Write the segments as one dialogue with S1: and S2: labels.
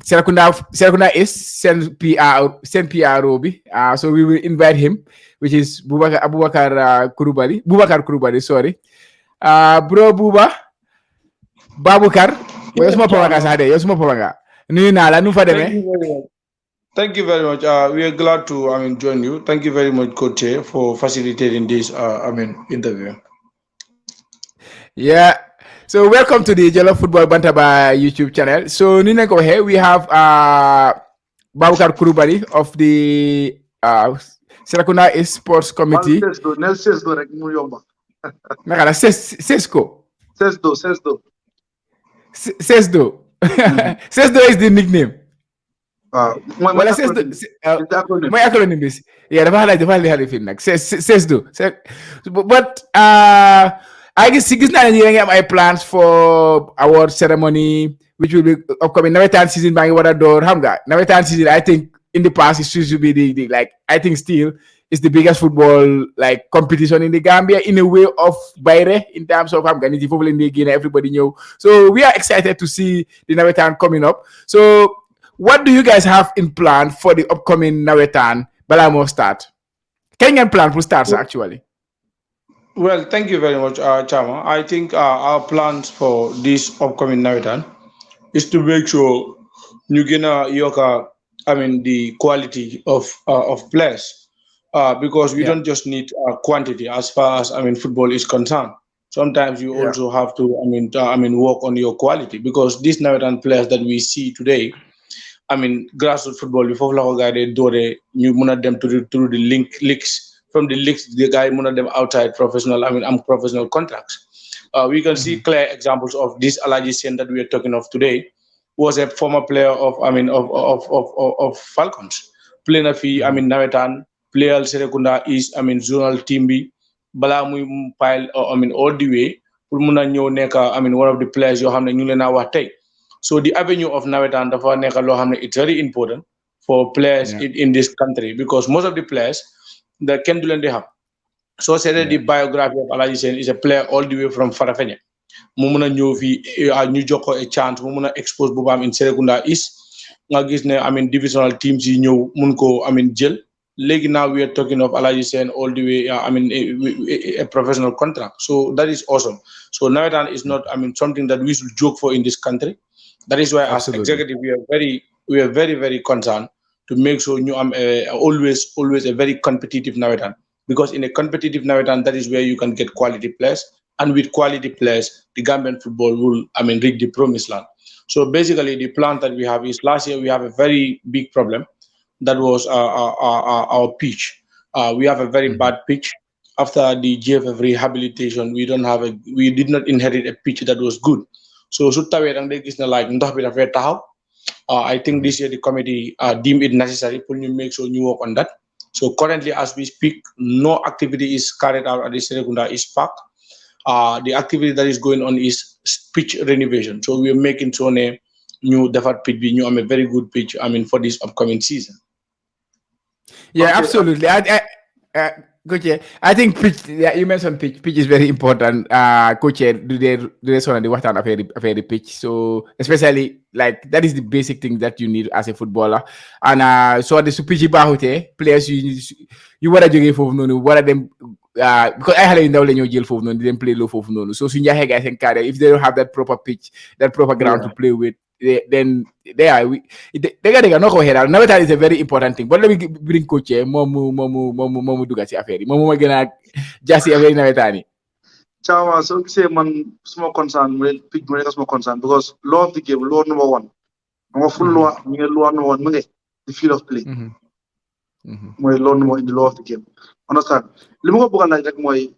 S1: Serekunda is Sen PRO bi. So we will invite him, which is Bubakar Kurubali, sorry. Bro Buba, Babukar, yow suma papa nga sax de, yow suma papa nga. Nuyu naa la, nu fa
S2: Thank
S1: demee?
S2: you very much. Thank you very much. We are glad to, join you. Thank you very much, Coach, for facilitating this, interview.
S1: Yeah. So welcome to the Jello Football Bantaba YouTube channel. So Nina go here. We have Babukar Kurubali of the Serekunda Sports
S3: Mal
S1: Committee.
S3: Sesdo, Nel Sesdo rek mu yomba.
S1: Nakala Sesco.
S3: Sesdo.
S1: Sesdo. Sesdo is the nickname.
S3: Mooy
S1: Sesdo.
S3: It's the acronym.
S1: My acronym is dafa xale fi nak Sesdo. But I guess gis naa ne yéen a ngi am ay plans for award ceremony which will be upcoming. Nawettan season baa ngi war a door, xam nga. Nawettan season I think in the past it used to be the like I think still it's the biggest football like competition in the Gambia in a way of bayre in terms of xam nga nit yi foofu leen di génne everybody ñëw. So we are excited to see the Nawettan coming up. So what do you guys have in plan for the upcoming Nawettan balaa moo start? Kañ ngeen plan pour start actually?
S2: Well, thank you very much, Chama. I think our plans for this upcoming Nawettan is to make sure you gonna yoka, the quality of players, because we don't just need quantity as far as football is concerned. Sometimes you also have to work on your quality because these Nawettan players that we see today, grassroots football before la ko gaay doore ñu mëna dem through the leagues. From the leagues, the guy one of them outside professional, professional contracts. We can see clear examples of this Alaji Sen that we are talking of today was a former player of Falcons. Playing a fee, Nawettan, player Serekunda is, zonal team B, bala muy pile, all the way, pour muna ñëw nekk, one of the players you have ñu leen wax tey. So the avenue of Nawettan dafa nekk loo xam ne it's very important for players in this country because most of the players that can do the have. So said the biography of Alaji Sen is a player all the way from Farafenni. Mumuna ñëw fi ñu jox ko a chance mu mun a expose boobam in Serekunda is nga gis ne divisional teams yi ñëw mun ko jël léegi now we are talking of Alaji Sen all the way a professional contract. So that is awesome. So Nawettan is not something that we should joke for in this country. That is why as executive we are very very concerned to make sure you always a very competitive Nawettan. Because in a competitive Nawettan, that is where you can get quality players. And with quality players, the Gambian football will, reach the promised land. So basically, the plan that we have is last year we have a very big problem. That was our pitch. We have a very bad pitch. After the GFF rehabilitation, we did not inherit a pitch that was good. So like I think this year the committee deemed it necessary to make sure you work on that. So currently, as we speak, no activity is carried out at the Serekunda East Park. The activity that is going on is pitch renovation. So we are making sure a new default pitch, a very good pitch. For this upcoming season.
S1: Yeah, absolutely. Coach, I think pitch. Yeah, you mentioned pitch. Pitch is very important. Coach, do they sort of the water affair the pitch? So especially like that is the basic thing that you need as a footballer. And so the pitch bahute players you wanna joge for no what are them because I had in the jail for no they didn't play low for no. So Sunja guys and carry if they don't have that proper pitch, that proper ground to play with. Then they gotta no go ahead. Nawettan is a very important thing. But let me bring coach momu duga ci affaire yi momu ma gëna jassi affaire Nawettan yi.
S3: Chawa, so say man small concern, pick me small concern because law of the game, law number one. Number full law, law number one, the field of play. My law number in the law of the game. Understand? Limu ko bukan like moy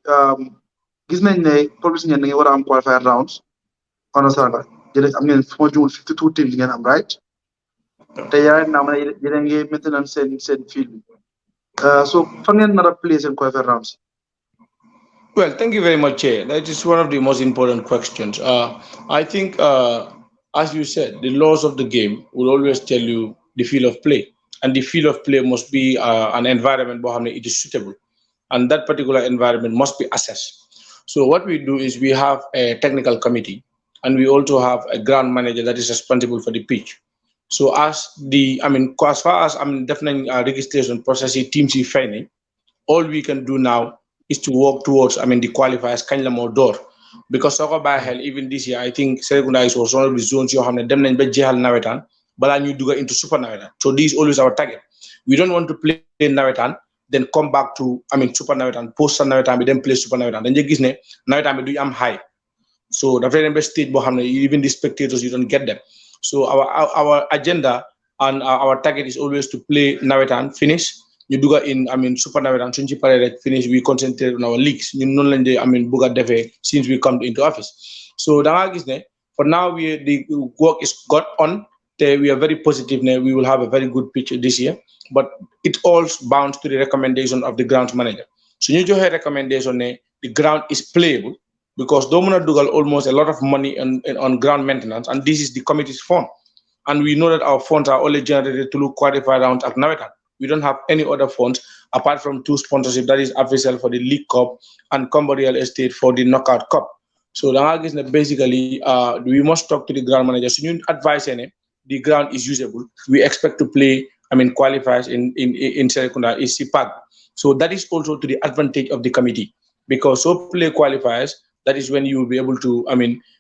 S3: gis nañ ne police ñen nga wara am qualifier rounds. Understand? For June 52 teams again, right? They are now maintenance and field. So, funny another place in qualifier rounds.
S2: Well, thank you very much, Chair. That is one of the most important questions. I think, as you said, the laws of the game will always tell you the field of play, and the field of play must be an environment where it is suitable, and that particular environment must be assessed. So, what we do is we have a technical committee. And we also have a ground manager that is responsible for the pitch. So as far as definitely registration process teams yi fay all we can do now is to work towards the qualifiers kañ la moo door because soo ko bàyyi xel even this year I think Serekunda is was one of the zones yoo xam ne dem nañ ba jeexal nawetaan balaa ñuy dugga into super nawetaan so this is always our target we don't want to play nawetaan then come back to super nawetaan post sa nawetaan bi then play super nawetaan dañ gis ne nawetaan bi duñ am high so the very best stage even the spectators you don't get them. So our agenda and our target is always to play Nawetan finish. You do in super Nawetan since you finish we concentrate on our leagues. You know buga defe since we come into office. So for now the work is got on. We are very positive now. We will have a very good pitch this year. But it all bounds to the recommendation of the grounds manager. So you have recommendation the ground is playable because Domina Dugal almost a lot of money on ground maintenance, and this is the committee's fund. And we know that our funds are only generated to look qualify rounds at Nawetan. We don't have any other funds apart from two sponsorship, that is official for the League Cup and Combo Real Estate for the Knockout Cup. So basically, we must talk to the ground manager. So you advise the ground is usable. We expect to play, qualifiers in Serekunda is CPAG. So that is also to the advantage of the committee because so play qualifiers, that is when you will be able to,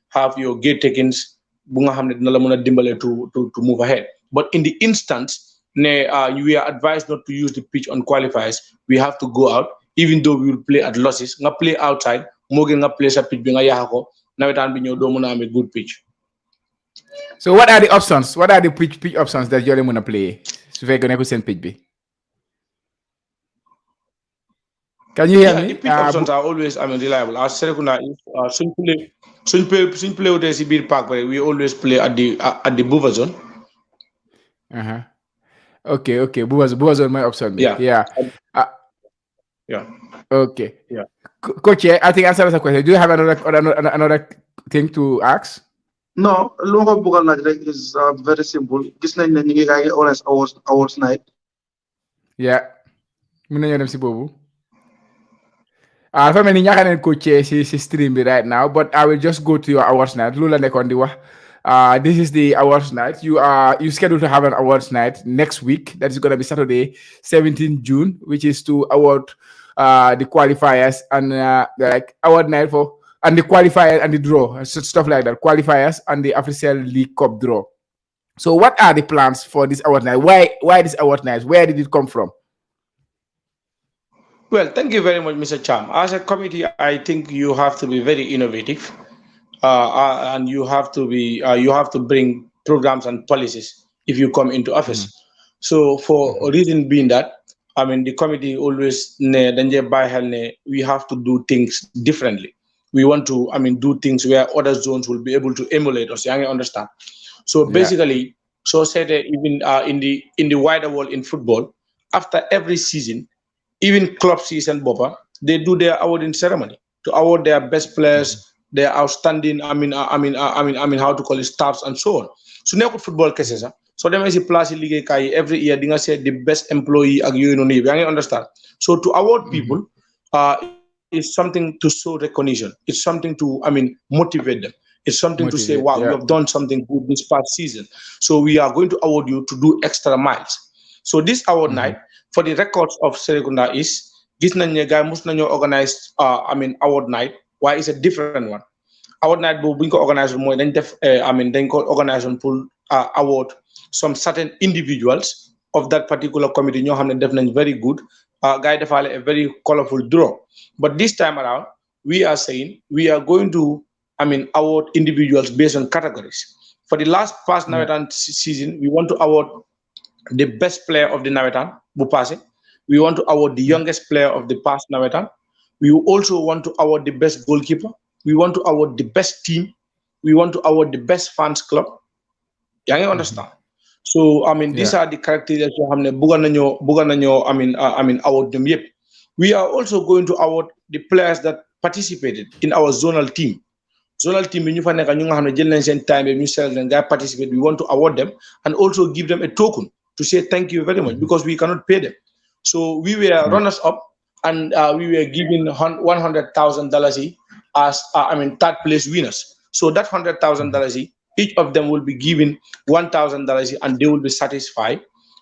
S2: have your gate takings to move ahead. But in the instance, we are advised not to use the pitch on qualifiers. We have to go out, even though we will play at losses. Nga play outside, nga play sa pitch nga yahako. Nawetan binyo do muna a good pitch.
S1: So what are the options? What are the pitch options that you're gonna play? So we're gonna send pitch B. Can you hear me?
S2: The pitch options are always reliable. As Serekunda is play with the Sibir Park, we always play at the buffer zone.
S1: Okay. Buffer zone my option. Yeah.
S2: Yeah.
S1: Okay.
S2: Yeah.
S1: Coach, I think answer the question. Do you have another thing to ask?
S3: No, local Bugal is very simple. This night, hours night.
S1: Yeah. Muna dem si bobu. For me, I coach si stream right now, but I will just go to your awards night. Lula nekon di wax. This is the awards night. You scheduled to have an awards night next week. That is going to be Saturday, 17 June, which is to award the qualifiers and like award night for and the qualifiers and the draw, stuff like that. Qualifiers and the official League Cup draw. So, what are the plans for this award night? Why this award night? Where did it come from?
S2: Well, thank you very much, Mr. Cham. As a committee, I think you have to be very innovative. And you have to bring programs and policies if you come into office. So for a reason being that, the committee always we have to do things differently. We want to do things where other zones will be able to emulate us. You understand? So basically, so said even in the wider world in football, after every season, even club season, they do their awarding ceremony to award their best players, their outstanding, how to call it, staffs and so on. So now football cases, so them is a place league every year. They say the best employee understand. So to award people, is something to show recognition. It's something to motivate them. It's something to say, wow, you have done something good this past season. So we are going to award you to do extra miles. So this award night for the records of Serekunda is this organized award night. Why is a different one? Award night bu buñ ko organiser moy dañ def dañ ko organiser pour award some certain individuals of that particular committee ñoo xamne def nañ very good guy defale a very colorful draw. But this time around we are saying we are going to award individuals based on categories. For the past Nawetan season, we want to award the best player of the Nawetan bu passé. We want to award the youngest player of the past Nawetan. We also want to award the best goalkeeper. We want to award the best team. We want to award the best fans club. You understand? So these are the criteria award them. Yep. We are also going to award the players that participated in our zonal team. Zonal team, participate. We want to award them and also give them a token to say thank you very much because we cannot pay them. So we were runners up and we were given $100,000 as third place winners. So that $100,000 each of them will be given $1,000 and they will be satisfied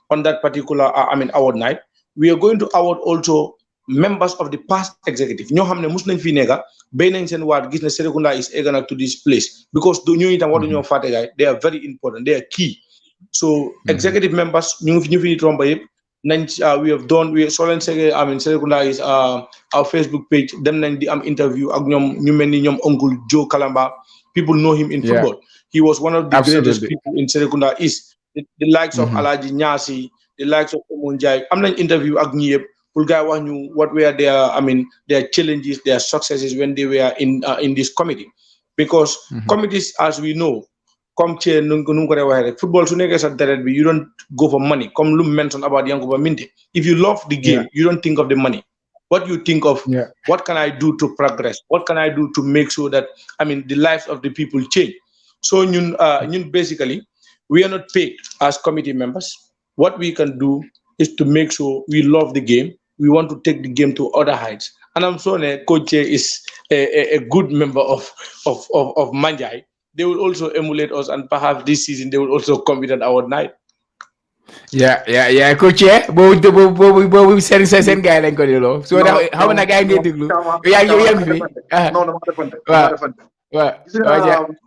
S2: on that particular award night. We are going to award also members of the past executive ñoo xam ne mus nañ fi nekka béy nañ seen waat gis ne Serekunda is eager to this place because ñooñu itam waru ñoo fàtte gaay they are very important, they are key. So executive members ñu fi nit romba yëpp nañ we have done soo leen sege Serekunda is our Facebook page dem nañ di am interview ak ñoom ñu mel ni ñoom Uncle Joe Kalamba. People know him in football. He was one of the greatest people in Serekunda East. The likes of Alaji Nyasi, the likes of Omunjai. I'm not interview ak ñi yëpp pour gars wax ñu what were their challenges, their successes when they were in this committee. Because committees, as we know, comme ci nu ko waxee rek football su nekkee sa deret bi you don't go for money. Comme lu mention about Yankuba Minte. If you love the game, you don't think of the money. What you think of, what can I do to progress? What can I do to make sure that the lives of the people change? So ñun basically we are not paid as committee members. What we can do is to make sure we love the game. We want to take the game to other heights. And I'm sure Coach is a good member of Manjai. They will also emulate us, and perhaps this season they will also compete at our night.
S1: Yeah, Coach. Boobu seen gars lañ ko delloo. So xam na gars yi ngay déglu. yaa ngi fi.
S3: No,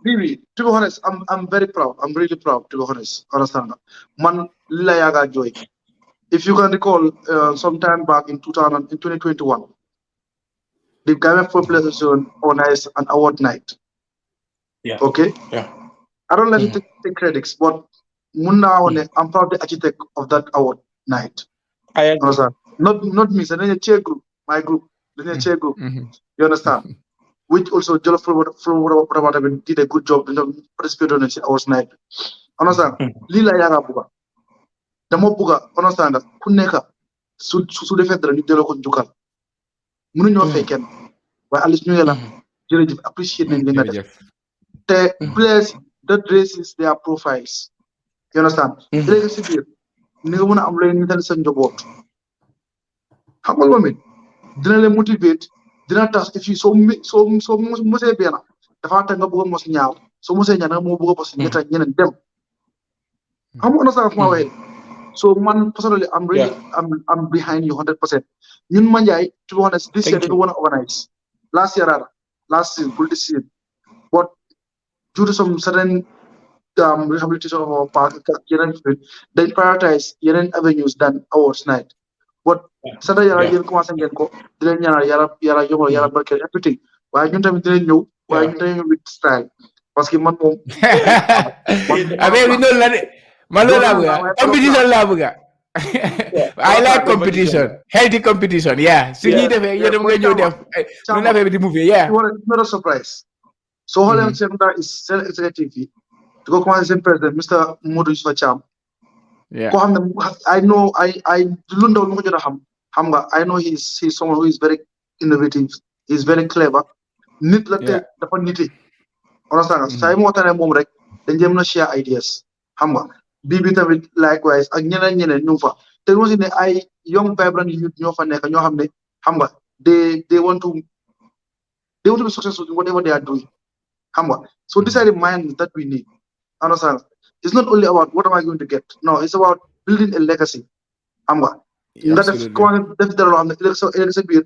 S3: Bibi, to be honest, I'm very proud. I'm really proud, to be honest. Understand? Man, lila yaga joy. If you can recall, sometime back in 2021, the Gambia Population organized an award night.
S2: Yeah.
S3: Okay?
S2: Yeah.
S3: I don't like to take credits, but I'm proud the architect of that award night.
S2: I understand.
S3: Not me, the chair group, my group, the chair group. You understand? Which also Jollof from did a good job in the participated in our night. Understand? Lila yaga buga. The mo buga, understand? Kuneka su defend the Nidelo Kunjukal. Muno faken. But at least you appreciate the players that raises their profiles. You understand? Legacy beer. Nigga am laying with the boat. How much dina motivate. Dina tax if you so much biana dafa ta nga bëgg mos ñaaw so mo ñaan nga mo bëgg boss ñeta ñeneen dem am on sa fa way so man personally I'm behind you 100%. ñun Manjai, to be honest, this year they want to organize last season full this year, but due to some certain rehabilitation of our park they prioritize avenues than awards night. But sada yara yeen commencé ngeen ko di leen ñaanal yara yomal yara barkeel everything waaye ñun tamit dinañ ñëw waaye ñun tamit with style parce que man moom
S1: avec bi noonu la de man loolu laa bëgga competition laa bëgga I like competition, healthy competition, yeah. So you defee yow dem nga ñëw def nu affaire bi di move, yeah.
S3: It's not a surprise. So xoolee Serekunda is seen executive yi di ko commencé seen président Mr. Modou Youssoufa Thiam.
S1: Yeah.
S3: I know I know he's someone who is very innovative, he's very clever. Nit la te dafa niti. Understand? Say mo tane mom rek dañ jëm na share ideas. Xam nga Bibi tamit likewise ak ñeneen ñu fa. Te aussi ne ay young vibrant youth ñoo fa nekk ñoo xam ne xam nga they want to be successful in whatever they are doing. Xam nga so these are the minds that we need. Understand? It's not only about what am I going to get. No, it's about building a legacy. Nga def dara loo xam ne ëllëg sa biir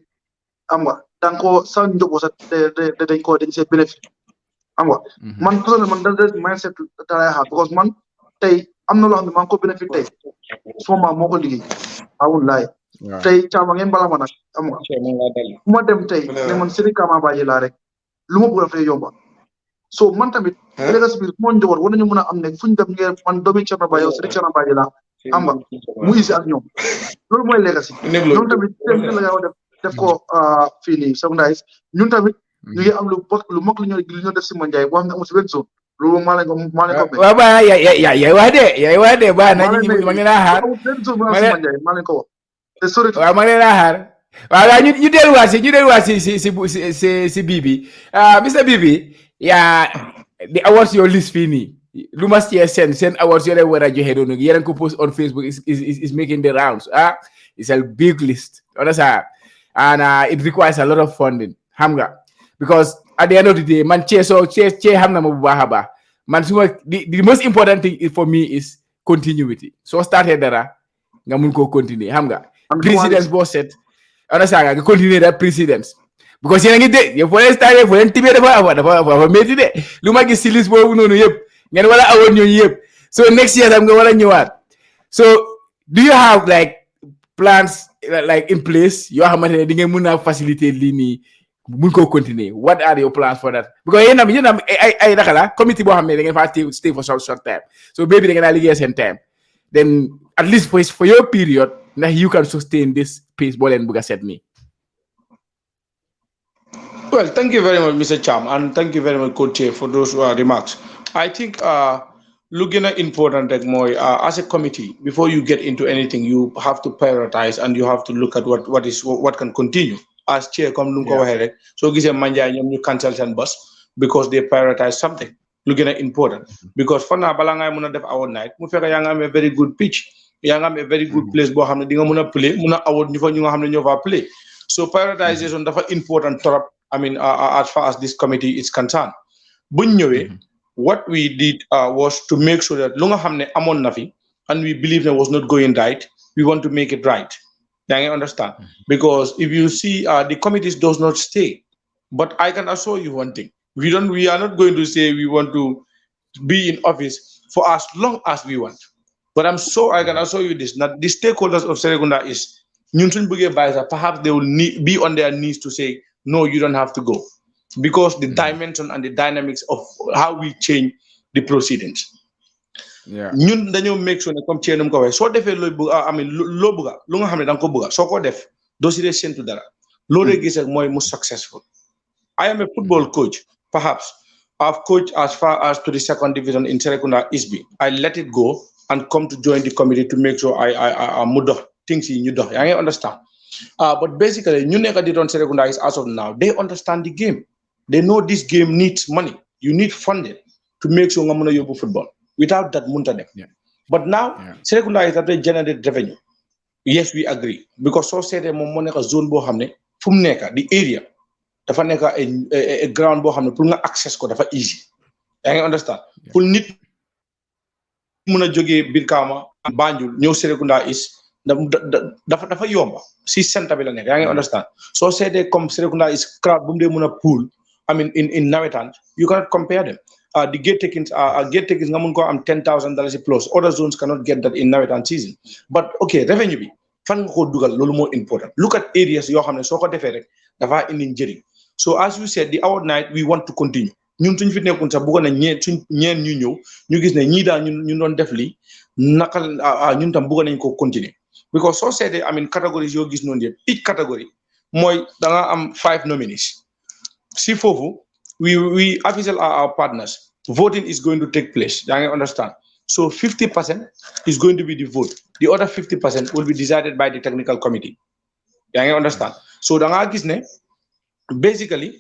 S3: danga ko sa njóbo sa dañ see bénéfice. Man personnellement man that's mindset that I have because man tey am na loo xam ne maa ngi ko bénéfice tey suma maam moo ko liggéey awul laay tey caama ngeen bala ma nag fu ma dem tey ne man Sidi Kama Badji laa rek lu ma bëgg a fay yomba so man tamit legacy bi moo njaboot war nañu mën a am ne fu ñu dem ngeen man doomi Cerno Badji Sidi Cerno Badji laa mu isi ak ñoom loolu mooy legacy ñoom tamit la nga def ko fii nii secondaire ñun tamit ñu ngi am lu mag lu ñu def si Manjai boo xam ne amul si benn zone loolu maa leen ko
S1: waaw ba yaay wax de ba na ñu ma ngi laa xaar
S3: maa leen ko wax te sori
S1: waaw ma ngi laa xaar waaw ñu delluwaat si Bibi Mr. Bibi the awards your list fii nii lu ma seen awards yoo leen war a joxe doonu yéen ko post on Facebook is making the rounds it's a big list understand and it requires a lot of funding xam nga because at the end of the day man cee xam na ma bu baax a baax man the most important thing for me is continuity. So started dara nga mun ko continuer xam nga precedence boo set understand nga continuer that precedence because yéen a ngi de yow foo leen starté foo leen tibee dafa métti de lu ma gis si liste boobu noonu yëpp ngeen wala awoon ñooñu yëpp so next year tam nga war a ñëwaat so do you have like plans like in place yoo xamante ne di ngeen mun a faciliter lii nii mun koo continuer what are your plans for that because yéen am ay naka la committee boo xam ne da ngeen faa stay for short time so maybe da ngeen a liggéey seen time then at least for your period ndax you can sustain this pace boo leen bëgg a set nii.
S2: Well, thank you very much, Mr. Cham, and thank you very much, Coach Chair, for those remarks. I think looking at important like more as a committee, before you get into anything, you have to prioritize and you have to look at what can continue. As chair, come ahead. So give them manja you cancel and bus because they prioritize something. Looking at important because for now, balanga muna def our night. Mu fekk yang am a very good pitch, yang am a very good place. Bo hamne dinga muna play, muna award ni fa ñu nga hamne ñoo fa play. So prioritization dafa important torop. I mean, as far as this committee is concerned. What we did was to make sure that Lunga Hamne Amon Nafi, and we believe that was not going right, we want to make it right. You understand? Because if you see the committees does not stay. But I can assure you one thing. We are not going to say we want to be in office for as long as we want. But I can assure you this, that the stakeholders of Serekunda is perhaps they will be on their knees to say, no, you don't have to go. Because the dimension and the dynamics of how we change the proceedings.
S1: Yeah.
S2: Ñun dañoo make sure ne comme ci enum ko way so defé lo buga lu nga xamné dang ko buga soko def do ci sentu dara lo re gis ak moy mu successful. I am a football coach. Perhaps I've coached as far as to the second division in Serekunda Isbi. I let it go and come to join the committee to make sure I mudo things yi ñu dox. Ya nga understand? But basically, ñu nekk di doon Serekunda is as of now, they understand the game. They know this game needs money. You need funding to make sure nga mëna yóbbu football. Without that, munta dem. But now, Serekunda is that generate revenue. Yes, we agree. Because so said moom moo nekk zone boo xam ne fu mu nekk the area dafa nekk a ground boo xam ne pour nga access ko dafa easy. Yaa ngi understand? Pour nit mën a jógee Brikama Banjul ñëw Serekunda is dafa yomba si centre bi la nekk yaa ngi understand soo seetee comme Serekunda is crowd bu mu dee mën a pool I mean in Nawettan you cannot compare them the gate takings nga mun ko am $10,000 plus other zones cannot get that in Nawettan season but okay revenue bi fan nga ko dugal loolu moo important look at areas yoo xam ne soo ko defee rek dafa indi njëriñ so as you said the award night we want to continue ñun suñ fi nekkun sax bëggoon na ñeen ñu ñëw ñu gis ne ñii daal ñun doon def lii naka ñun tam bëggoon nañ ko continuer because so said I mean categories yoo gis noonu yëpp each category mooy da nga am 5 nominees si foofu we official are our partners voting is going to take place yaa ngi understand so 50% is going to be the vote the other 50% will be decided by the technical committee yaa ngi understand so da nga gis ne basically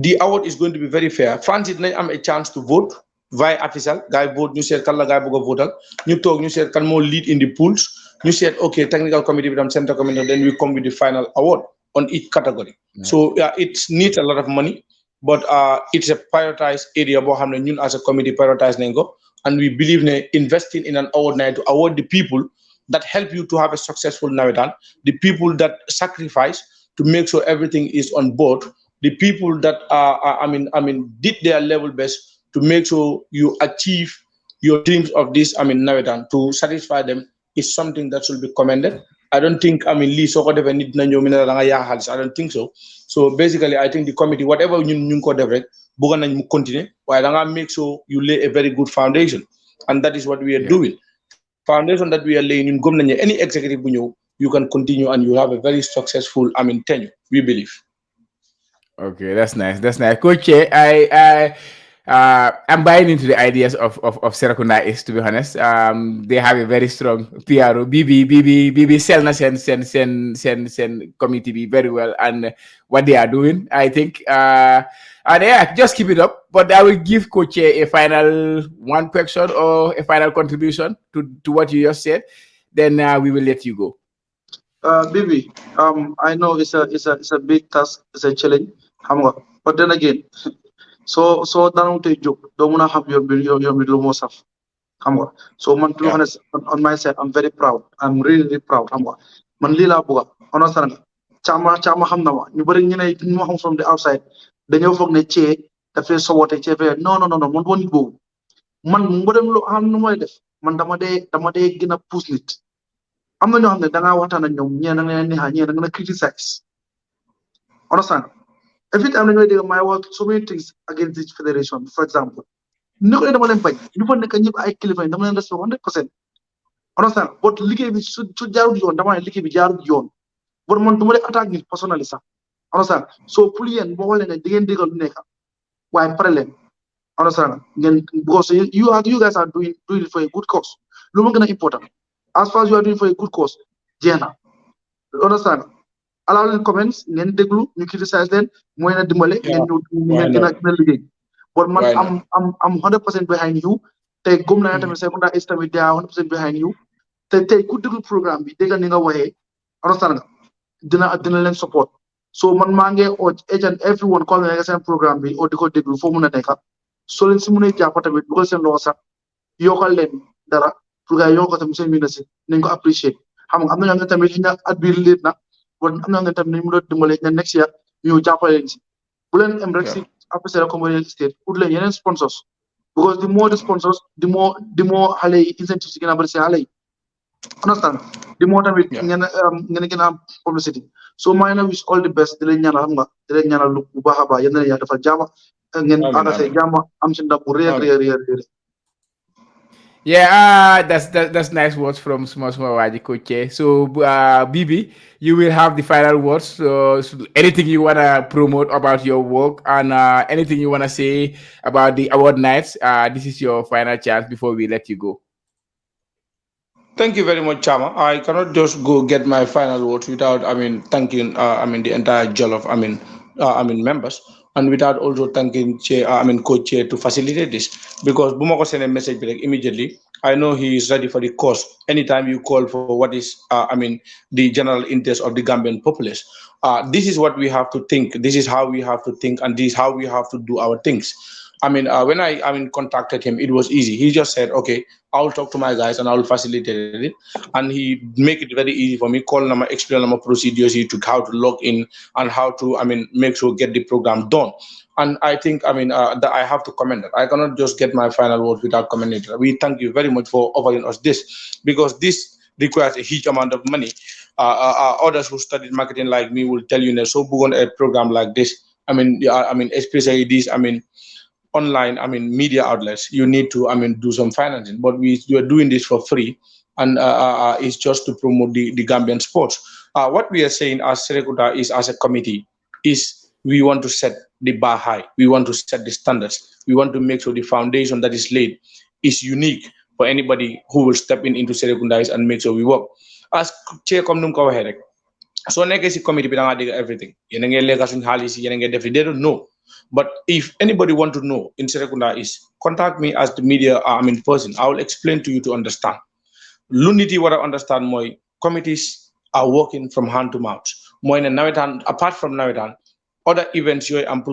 S2: the award is going to be very fair fans it nañ am a chance to vote via official guy vote ñu seet kan la guy bëgg a votal ñu toog ñu seet kan moo lead in the pools ñu seet okay technical committee bi tam center committee then we come with the final award on each category so it needs a lot of money but it's a prioritized area boo xam ne ñun as a committee prioritize nañ ko and we believe ne investing in an award night to award the people that help you to have a successful Nawettan, the people that sacrifice to make sure everything is on board, the people that did their level best to make sure you achieve your dreams of this Nawettan to satisfy them is something that should be commended. I don't think Lee soko defe nit na ñëw mi ne da nga yaa xaalis I don't think so. So basically I think the committee whatever ñun ko def rek bëgg nañ mu continuer waaye da nga make sure you lay a very good foundation and that is what we are doing. Foundation that we are laying in gom nañ any executive bu ñëw you can continue and you have a very successful tenure we believe.
S1: Okay, that's nice. Coach, I'm buying into the ideas of Serekunda East, to be honest. They have a very strong PRO. BB sell na sen committee be very well and what they are doing. I think and yeah, just keep it up. But I will give Coach a final one question or a final contribution to what you just said. Then we will let you go.
S3: Bibi, I know it's a big task, it's a challenge, but then again, so daanu tey jóg doo mun a xam yoon bi lu moo saf xam nga so man to be honest on my side I'm very proud I'm really proud xam nga man lii laa bëgga understand nga caama xam na ma ñu bëri ñu ne ñu ma xam from the outside dañoo foog ne cee dafay sobote cee fee non man woon nit boobu man mu dem lu xam nu may def man dama dee gën a pousse nit am na ñoo xam ne da ngaa waxtaan ak ñoom ñee da nga leen neexaa ñee da nga criticize understand every time dañoo dégg may wax so many things against this federation for example ni ko dama leen bañ ñu fa nekk ñëpp ay kilifa dama leen respect 100% understand but liggéey bi su jaarul yoon dama ne liggéey bi jaarul yoon but man du ma leen attaque nit personnellement sax understand so pour yéen boo xoolee ne di ngeen déggal lu nekk waaye pare leen understand ngeen because you guys are doing it for a good cause lu ma gën a important as far as you are doing for a good cause jeex na understand allow leen comments ngeen déglu ñu criticize leen mooy na dimbale ngeen ngeen gën a liggéey but man am 100% behind you te gëm naa tamit Serekunda is tamit they are 100% behind you te tey ku déglu programme bi dégg ni nga waxee understand nga dina leen support so man maa ngi each and everyone call nga seen programme bi o di ko déglu foo mun a nekk soo leen si mënee jàpp tamit dugal seen loxo sax yokkal leen dara pour gars yokkal tamit seen ministre nañ ko apprécier xam nga am na ñoo xam ne tamit ña at biir liit na bon am na nga tamit nañ mën a dimbale ne next year ñu jàppale leen si bu leen em rek si apprécier comme real estate ut leen yeneen sponsors because the more the sponsors the more xale yi incentives yi gën a bëri si xale yi understand the more tamit ngeen gën a am publicity so maa ngi wish all the best di leen ñaanal xam nga di leen ñaanal lu bu baax a baax yéen a yaa dafa jaama ngeen àggasee jaama am si ndam bu réer
S1: Yeah, that's nice words from Small Waji Koche. So, Bibi, you will have the final words. So anything you wanna promote about your work and anything you wanna say about the award nights, this is your final chance before we let you go.
S2: Thank you very much, Chama. I cannot just go get my final words without, thanking, the entire Jollof, members, and without also thanking, Coach Chair to facilitate this. Because Bumako sent a message like, immediately. I know he is ready for the cause. Anytime you call for what is, the general interest of the Gambian populace. This is what we have to think. This is how we have to think, and this is how we have to do our things. When I contacted him, it was easy. He just said, "Okay, I'll talk to my guys and I'll facilitate it," and he make it very easy for me. Call them, explain them procedures, he took how to log in and how to make sure get the program done. And I think that I have to commend that. I cannot just get my final word without commending it. We thank you very much for offering us this because this requires a huge amount of money. Others who studied marketing like me will tell you, so on a program like this. Especially this. Online, media outlets, you need to, do some financing. But we are doing this for free, and it's just to promote the Gambian sports. What we are saying as Serekunda is, as a committee, is we want to set the bar high. We want to set the standards. We want to make sure the foundation that is laid is unique for anybody who will step into Serekunda and make sure we work. As Chair Komnum Kawaherek, so next committee, everything. They don't know. But if anybody want to know in Serekunda is contact me as the media person. I will explain to you to understand. Lunity what I understand my committees are working from hand to mouth. More in Nawettan, apart from Nawettan, other events you I'm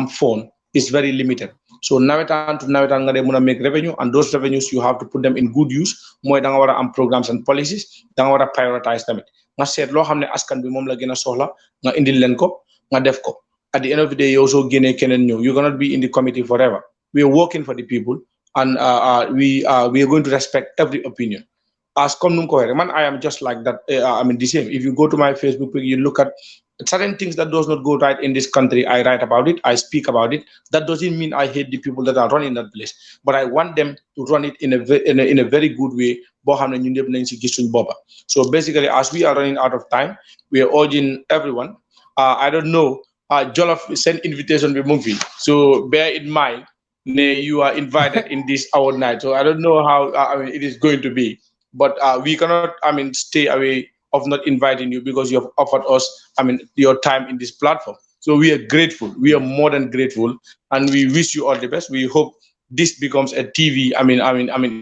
S2: phone is very limited. So Nawettan to Nawettan ngade make revenue, and those revenues you have to put them in good use. More than programs and policies, than prioritize them. Nga set lo xamne askan bi mom la gëna soxla nga indil len ko nga def ko. At the end of the day, you also gain a new. You cannot be in the committee forever. We are working for the people, and we are going to respect every opinion. As Komnum Kohere, man, I am just like that. The same. If you go to my Facebook page, you look at certain things that does not go right in this country. I write about it. I speak about it. That doesn't mean I hate the people that are running that place, but I want them to run it in a very good way. So basically, as we are running out of time, we are urging everyone. I don't know. Jollof sent invitation to movie, so bear in mind, you are invited in this our night. So I don't know how it is going to be, but we cannot stay away of not inviting you because you have offered us your time in this platform. So we are grateful. We are more than grateful, and we wish you all the best. We hope this becomes a TV.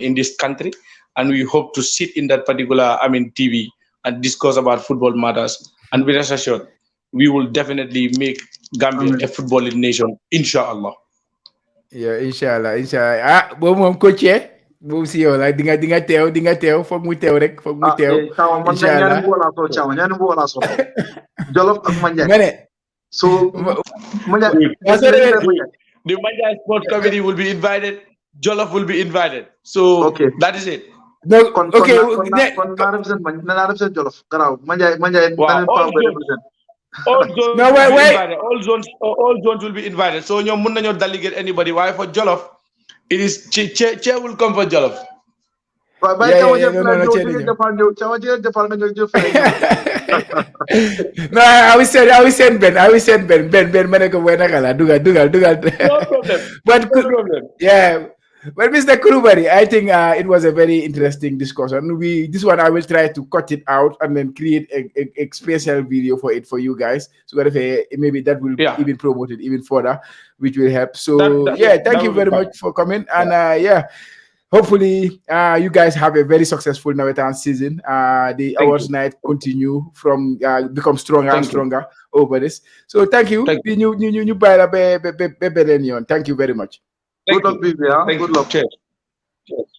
S2: In this country, and we hope to sit in that particular TV and discuss about football matters. And be rest assured, we will definitely make Gambia a footballing nation, inshallah.
S1: Yeah, inshallah. Ah, boobu moom coach boobu si yow la di nga teew foog mu teew rek foog mu teew.
S3: Chama man ñaari mbuba laa sol Chama ñaari mbuba laa sol Jolof ak Manjang.
S1: ma ne.
S3: So Manjang
S2: the Manjang Sports Committee will be invited. Jollof will be invited. So that is it.
S1: No,
S3: kon naa represent Jolof garaaw Manjang
S2: Wow, all zones
S1: no,
S2: will be
S1: wait.
S2: invited. All zones will be invited. So ñoom mun nañoo delegate anybody. Why for Jollof? It is chair will come for Jollof.
S1: No, I will send Ben. Ben maneko buena gala. Dugal.
S2: No problem.
S1: But
S2: no problem.
S1: Yeah. But Mr. Kurubari, I think it was a very interesting discussion. This one I will try to cut it out and then create a special video for it for you guys. So that maybe that will even promote it even further, which will help. So thank you very much for coming. And hopefully you guys have a very successful Nawettan season. The awards night continue from become stronger and stronger over this. So thank you. Thank you very much.
S3: Good luck, baby. Good luck.
S2: Cheers.